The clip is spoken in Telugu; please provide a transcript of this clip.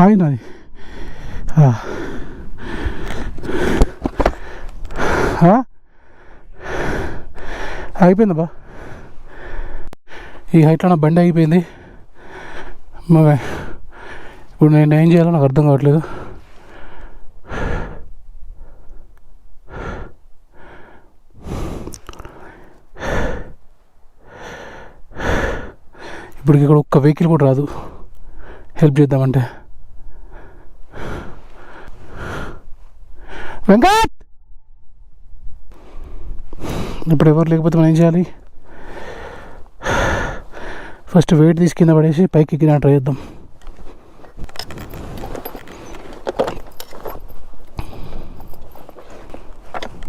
ఆగినది. ఆగిపోయిందబ్బా. ఈ హైట్లో నా బండి ఆగిపోయింది. ఇప్పుడు నేను ఏం చేయాలో నాకు అర్థం కావట్లేదు. ఇప్పుడు ఇక్కడ ఒక్క వెహికల్ కూడా రాదు హెల్ప్ చేద్దామంటే. వెంకట్, ఇప్పుడు ఎవరు లేకపోతే మనం ఏం చేయాలి? ఫస్ట్ వెయిట్ తీసి కింద పడేసి పైకి ఎక్కిన ట్రై చేద్దాం.